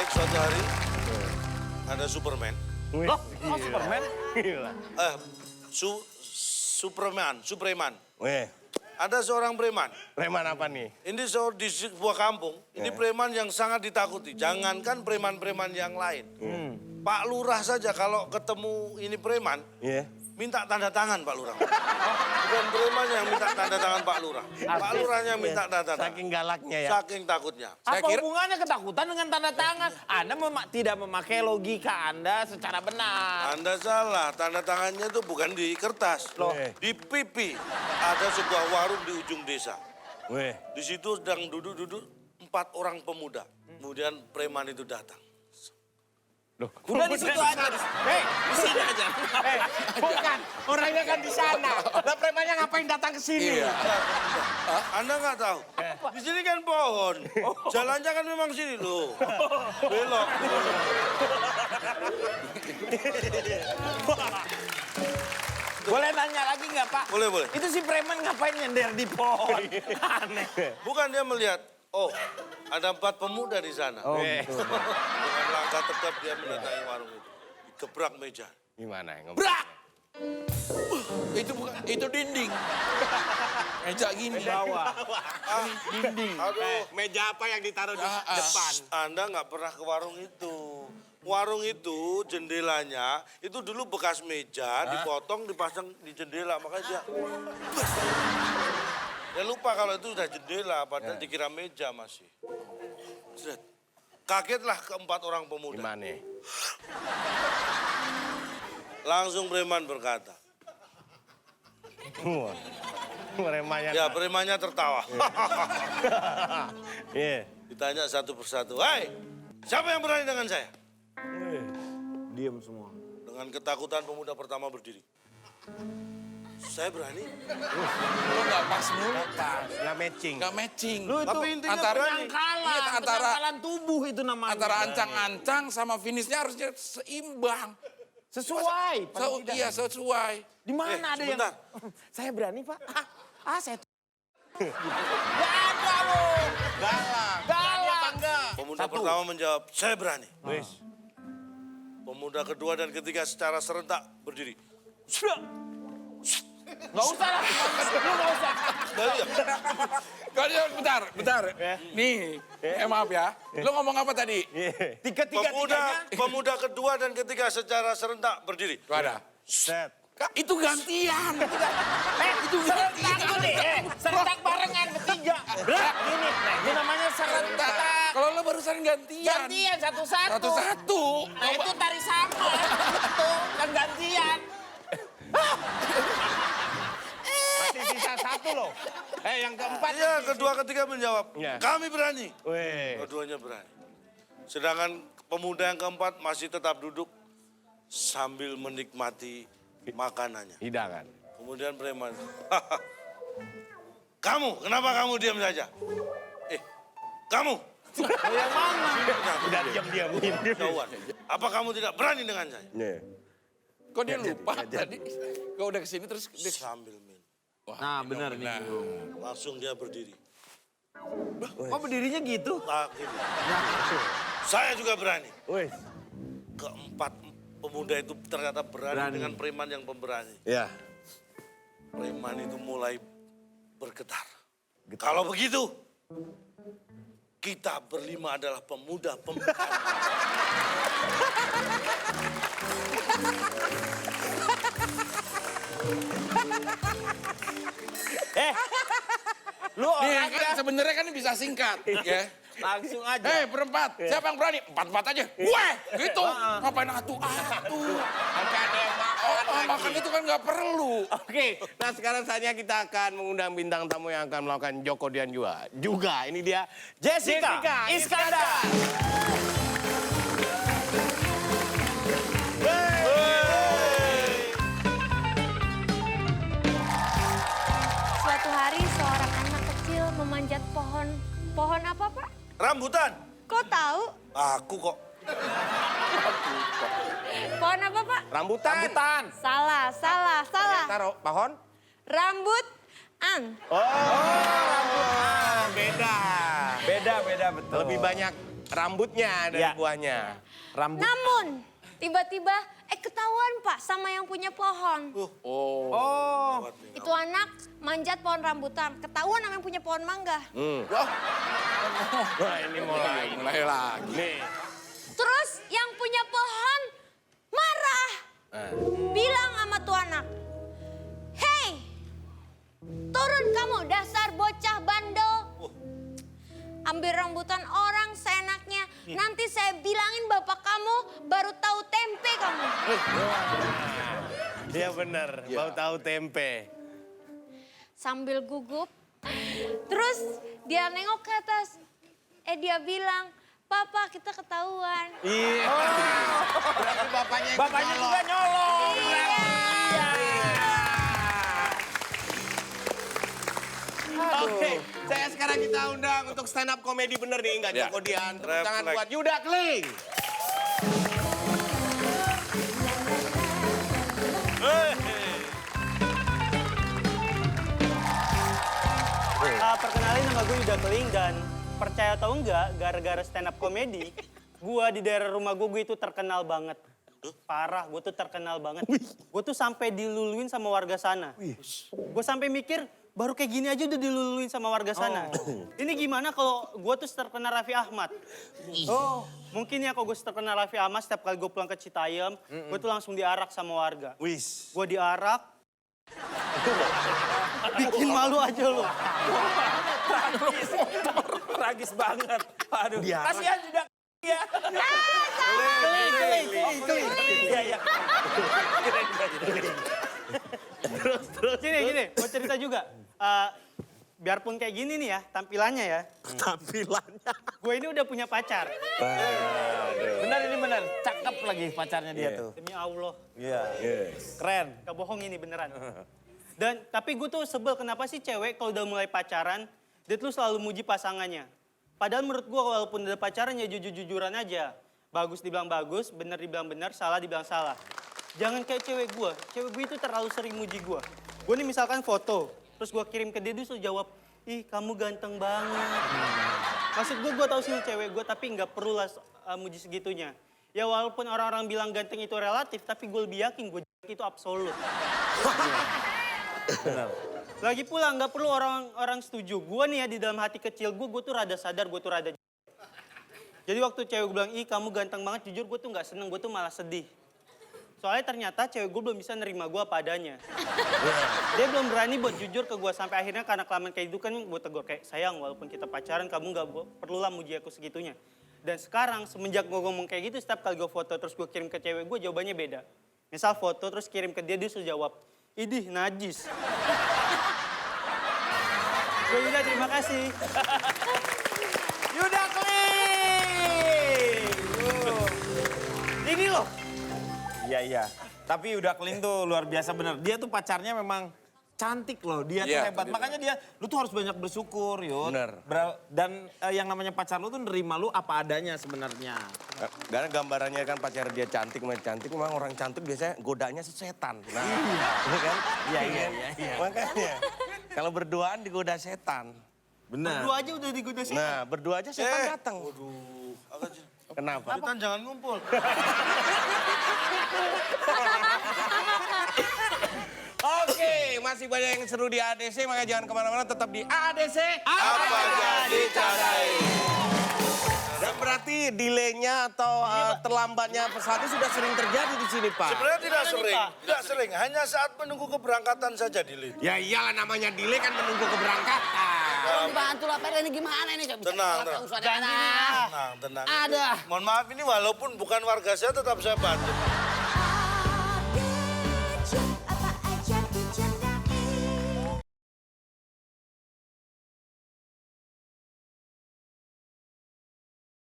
Baik, suatu hari ada Superman. Loh, kok Superman? Gila. Superman. Weh, Ada seorang preman. preman apa nih? Ini di sebuah kampung. Ini preman yang sangat ditakuti. Jangankan preman-preman yang lain. Pak Lurah saja kalau ketemu ini preman, Iya. minta tanda tangan Pak Lurah. Bukan preman yang minta tanda tangan Pak Lurah. Pak Lurahnya minta tanda tangan. Saking galaknya ya. Saking takutnya. Apa hubungannya ketakutan dengan tanda tangan? Anda tidak memakai logika Anda secara benar. Anda salah, tanda tangannya itu bukan di kertas. Loh. Di pipi. Ada sebuah warung di ujung desa. Weh, Di situ sedang duduk-duduk 4 orang pemuda. Kemudian preman itu datang. loh. Udah di situ aja. Hei, di sini aja. Bukan, orangnya kan di sana. Lah premannya ngapain datang ke sini? Anda nggak tahu? Di sini kan pohon. Jalannya kan memang sini loh. Belok. Boleh nanya lagi nggak, Pak? Boleh, boleh. Itu si preman ngapain nyender di pohon? Aneh. Bukan dia melihat, oh ada 4 pemuda di sana. Dengan langkah tegap dia mendatangi warung itu. Digebrak meja. Gimana? Ngomong. Brak! Itu bukan, itu dinding. Meja gini. Bawah. Dinding. Aduh, Meja apa yang ditaruh di depan? Anda nggak pernah ke warung itu. Warung itu jendelanya itu dulu bekas meja dipotong dipasang di jendela makanya dia dia lupa kalau itu sudah jendela padahal dikira meja masih. Set. Kagetlah ke-4 orang pemuda. Gimana? Langsung preman berkata. Wah, premannya. Ya premannya tertawa. Iya. Ditanya satu persatu. Hai, siapa yang berani dengan saya? Diam semua. Dengan ketakutan pemuda pertama berdiri. Saya berani. Lo nggak pas mulu. Nggak matching. Nggak matching. Lu itu Tapi intinya antara- berani. penyangkalan, Iya, antara- penyangkalan tubuh itu namanya. Antara ancang-ancang sama finishnya harusnya seimbang. Sesuai. paling tidak. Iya, sesuai. Di mana ada yang... sebentar. Saya berani, Pak. Saya... Gak ada loh. Galak. Pemuda pertama menjawab, saya berani. Wes. Pemuda kedua dan ketiga secara serentak berdiri. Gak usah lah. Lu gak usah. Dari Kalian bentar. Nih, maaf ya. Lo ngomong apa tadi? Tiga-tiganya. pemuda kedua dan ketiga secara serentak berdiri. Tuh ada. Set. Kak, itu gantian. Itu serentak tuh deh. Serentak barengan bertiga. Berat gini. Ini namanya serentak. Kalau lo barusan gantian. Gantian satu-satu. Satu-satu. Nah itu tari sama. Itu yang gantian. Masih sisa satu loh. Yang keempat. Iya, kedua ketiga menjawab, Iya. kami berani. Weh. Keduanya berani. Sedangkan pemuda yang keempat masih tetap duduk sambil menikmati makanannya. Hidangan. Kemudian preman, kamu, kenapa kamu diam saja? Kamu, Yang mana? Udah diam. jauhan. Apa kamu tidak berani dengan saya? Nih. Kok dia lupa tadi? Kau udah kesini terus... Sambil minum. Nah benar nih. Langsung dia berdiri. Kok berdirinya gitu? Nah, gini. Saya juga berani. Wes. Keempat pemuda itu ternyata berani dengan preman yang pemberani. Ya. Preman itu mulai bergetar. Kalau begitu, kita berlima adalah pemuda pemberani. Lu Nih orangnya kan sebenarnya kan bisa singkat. Ya. langsung aja. Hei berempat, siapa yang berani? 4-4 aja. Weh, gitu. Ngapain atu-atu? Sampai ada yang makan lagi. Makan itu kan nggak perlu. Oke, nah sekarang saatnya kita akan mengundang bintang tamu yang akan melakukan Joko dan juga. Ini dia Jessica Iskandar. Suatu hari seorang anak kecil memanjat pohon. Pohon apa, Pak? Rambutan. Kok tahu? Aku kok. Pohon apa, Pak? Rambutan. Salah. Taruh pohon. Rambut an. Oh, rambutan. Beda. Beda betul. Lebih banyak rambutnya dari Ya. buahnya. Rambut. Namun, tiba-tiba ketahuan Pak sama yang punya pohon. Oh. Itu anak manjat pohon rambutan. Ketahuan sama yang punya pohon mangga. Wah ini mulai. Mulai lagi. Nih. Terus yang punya pohon marah. Bilang sama tuh anak, "Hei, turun kamu dasar bocah bandel. Ambil rambutan orang seenaknya. Nanti saya bilangin bapak kamu baru tahu tempe kamu." Iya benar, bau tahu tempe. Sambil gugup, terus dia nengok ke atas. Dia bilang, "Papa, kita ketahuan." Iya. Berarti bapaknya ikut Bapaknya nyolong. juga nyolong. Iya. Oke, saya sekarang kita undang untuk stand up komedi bener nih, nggak Ya. Joko Dian. Tepuk tangan Refleks. buat Yuda Kling. Perkenalin nama gue Yuda Keling dan percaya atau enggak, gara-gara stand up komedi, gue di daerah rumah gue itu terkenal banget. Parah, gue tuh terkenal banget. Gue tuh sampai diluluin sama warga sana. Gue sampai mikir, baru kayak gini aja udah diluluin sama warga sana. Ini gimana kalau gue tuh terkenal Raffi Ahmad? Oh, mungkin ya kalau gue terkenal Raffi Ahmad, setiap kali gue pulang ke Citayam, gue tuh langsung diarak sama warga. Wis. Gue diarak, bikin malu aja lu. Tragis banget. Aduh. Kasihan juga ya. Keling. Iya, iya. Terus gini, mau cerita juga. Biarpun kayak gini nih ya, tampilannya ya. Tampilannya. Gue ini udah punya pacar. Benar ini benar. Cakep lagi pacarnya dia tuh. Demi Allah. Iya. Keren. Gak bohong ini beneran. Dan tapi gue tuh sebel kenapa sih cewek kalau udah mulai pacaran, dia tuh selalu muji pasangannya. Padahal menurut gue walaupun udah pacaran ya jujur-jujuran aja. Bagus dibilang bagus, bener dibilang bener, salah dibilang salah. Jangan kayak cewek gue itu terlalu sering muji gue. Gue nih misalkan foto, terus gue kirim ke dia, dia sudah jawab, "Ih kamu ganteng banget." Maksud gue tahu sih cewek gue, tapi nggak perlu lah muji segitunya. Ya walaupun orang-orang bilang ganteng itu relatif, tapi gue lebih yakin gue itu absolut. Benar. Lagi pula nggak perlu orang setuju. Gue nih ya di dalam hati kecil gue tuh rada sadar, gue tuh rada. Jadi waktu cewek gue bilang, "Ih kamu ganteng banget," jujur gue tuh nggak seneng, gue tuh malah sedih. Soalnya ternyata cewek gue belum bisa nerima gue apa adanya. Dia belum berani buat jujur ke gue, sampai akhirnya karena kelamaan kayak itu kan gue tegur kayak, "Sayang, walaupun kita pacaran kamu nggak perlulah muji aku segitunya." Dan sekarang semenjak gue ngomong kayak gitu, setiap kali gue foto terus gue kirim ke cewek gue, jawabannya beda. Misal foto terus kirim ke dia, dia sudah jawab, "Idih, najis." Gue Yuda, terima kasih. Yuda Kling. Ini loh. Iya. Tapi Yuda Kling tuh luar biasa bener. Dia tuh pacarnya memang cantik loh. Dia tuh Iya, hebat. dia Makanya lu tuh harus banyak bersyukur, Yud. Bener. Dan yang namanya pacar lu tuh nerima lu apa adanya sebenarnya. Karena gambarannya kan pacar dia cantik, memang orang cantik biasanya godanya setan. Nah, iya kan? Iya. Makanya kalau berduaan digoda setan. Benar. Berdua aja udah digoda sih. Nah, berdua aja setan datang. Agak Kenapa? Cepetan jangan ngumpul. Oke, masih banyak yang seru di ADC, makanya jangan kemana-mana, tetap di ADC. Apa jadi cadai? Dan berarti delaynya atau terlambatnya pesawat itu sudah sering terjadi di sini, Pak. Sebenarnya tidak sering. Hanya saat menunggu keberangkatan saja delay. Ya iyalah namanya delay kan menunggu keberangkatan. Bantu lah, Pak. Ini gimana ini? Bisa Tenang, kelihatan tenang. usaha anak. Tenang. Ada. Mohon maaf ini walaupun bukan warga saya tetap saya bantu.